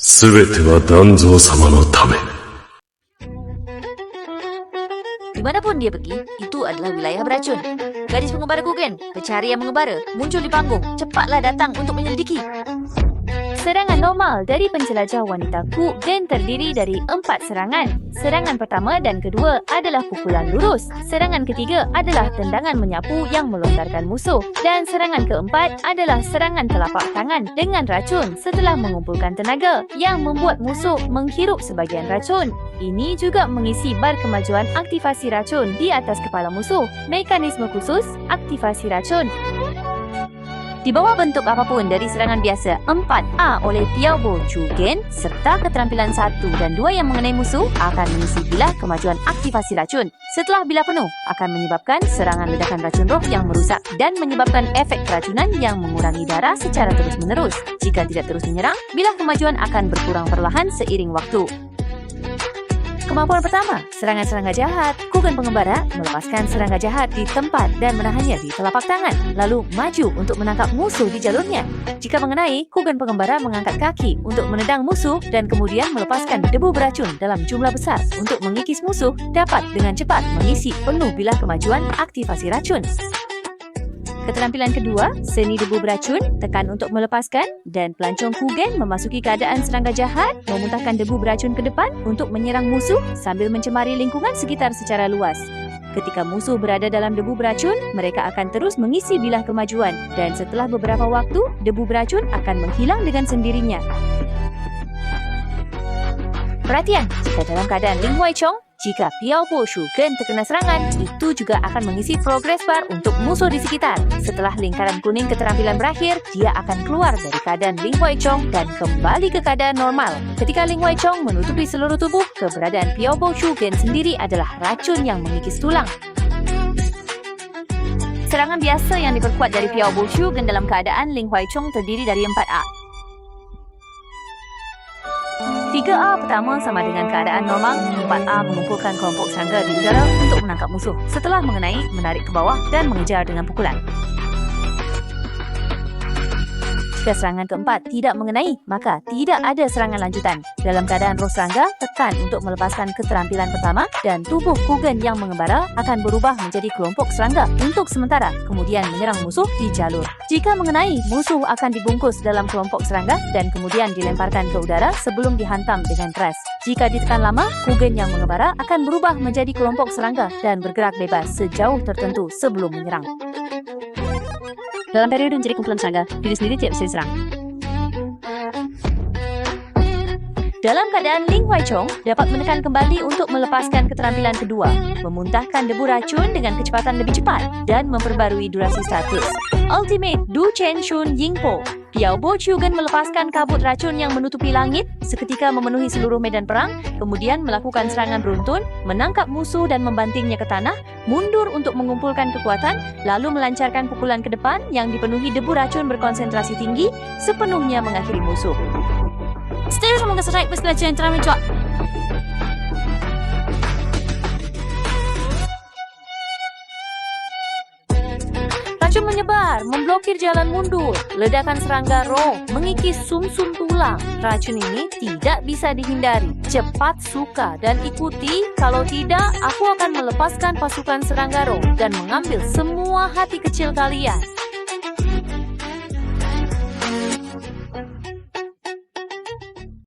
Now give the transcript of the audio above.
すべては団蔵様のため。Dimanapun dia pergi, itu adalah wilayah beracun. Gadis pengembara Kugen, pencari yang mengembara, muncul di panggung. Cepatlah datang untuk menyelidiki. Serangan normal dari penjelajah wanita Kugen terdiri dari 4 serangan. Serangan pertama dan kedua adalah pukulan lurus. Serangan ketiga adalah tendangan menyapu yang melontarkan musuh. Dan serangan keempat adalah serangan telapak tangan dengan racun setelah mengumpulkan tenaga yang membuat musuh menghirup sebagian racun. Ini juga mengisi bar kemajuan aktivasi racun di atas kepala musuh. Mekanisme khusus aktivasi racun. Di bawah bentuk apapun dari serangan biasa 4A oleh Piao Chugen serta keterampilan 1 dan 2 yang mengenai musuh akan mengisi bilah kemajuan aktivasi racun. Setelah bilah penuh, akan menyebabkan serangan ledakan racun roh yang merusak dan menyebabkan efek keracunan yang mengurangi darah secara terus-menerus. Jika tidak terus menyerang, bilah kemajuan akan berkurang perlahan seiring waktu. Kemampuan pertama, serangan-serangga jahat. Kugen pengembara melepaskan serangga jahat di tempat dan menahannya di telapak tangan, lalu maju untuk menangkap musuh di jalurnya. Jika mengenai, Kugen pengembara mengangkat kaki untuk menendang musuh dan kemudian melepaskan debu beracun dalam jumlah besar untuk mengikis musuh dapat dengan cepat mengisi penuh bilah kemajuan aktivasi racun. Keterampilan kedua, seni debu beracun, tekan untuk melepaskan dan pelancong Kugen memasuki keadaan serangga jahat, memuntahkan debu beracun ke depan untuk menyerang musuh sambil mencemari lingkungan sekitar secara luas. Ketika musuh berada dalam debu beracun, mereka akan terus mengisi bilah kemajuan dan setelah beberapa waktu, debu beracun akan menghilang dengan sendirinya. Perhatian, jika dalam keadaan Ling Huaichong, jika Piao Chugen terkena serangan, itu juga akan mengisi progress bar untuk musuh di sekitar. Setelah lingkaran kuning keterampilan berakhir, dia akan keluar dari keadaan Ling Huaichong dan kembali ke keadaan normal. Ketika Ling Huaichong menutupi seluruh tubuh, keberadaan Piao Chugen sendiri adalah racun yang mengikis tulang. Serangan biasa yang diperkuat dari Piao Chugen dalam keadaan Ling Huaichong terdiri dari 4A. 3A pertama sama dengan keadaan normal, 4A mengumpulkan kelompok serangga di udara untuk menangkap musuh. Setelah mengenai, menarik ke bawah dan mengejar dengan pukulan. Jika serangan keempat tidak mengenai, maka tidak ada serangan lanjutan. Dalam keadaan roh serangga, tekan untuk melepaskan keterampilan pertama dan tubuh Kugen yang mengembara akan berubah menjadi kelompok serangga untuk sementara, kemudian menyerang musuh di jalur. Jika mengenai, musuh akan dibungkus dalam kelompok serangga dan kemudian dilemparkan ke udara sebelum dihantam dengan keras. Jika ditekan lama, Kugen yang mengembara akan berubah menjadi kelompok serangga dan bergerak bebas sejauh tertentu sebelum menyerang. Dalam periode menjadi kumpulan serangga, diri sendiri tidak bisa diserang. Dalam keadaan Ling Huaichong dapat menekan kembali untuk melepaskan keterampilan kedua, memuntahkan debu racun dengan kecepatan lebih cepat dan memperbarui durasi status. Ultimate Du Chen Shun Yingpo. Piao Chugen melepaskan kabut racun yang menutupi langit, seketika memenuhi seluruh medan perang, kemudian melakukan serangan beruntun, menangkap musuh dan membantingnya ke tanah, mundur untuk mengumpulkan kekuatan, lalu melancarkan pukulan ke depan yang dipenuhi debu racun berkonsentrasi tinggi, sepenuhnya mengakhiri musuh. Setelah mengeserai pelajaran terakhir juga. Racun menyebar, memblokir jalan mundur, ledakan serangga roh, mengikis sumsum tulang. Racun ini tidak bisa dihindari. Cepat suka dan ikuti, kalau tidak, aku akan melepaskan pasukan serangga roh dan mengambil semua hati kecil kalian.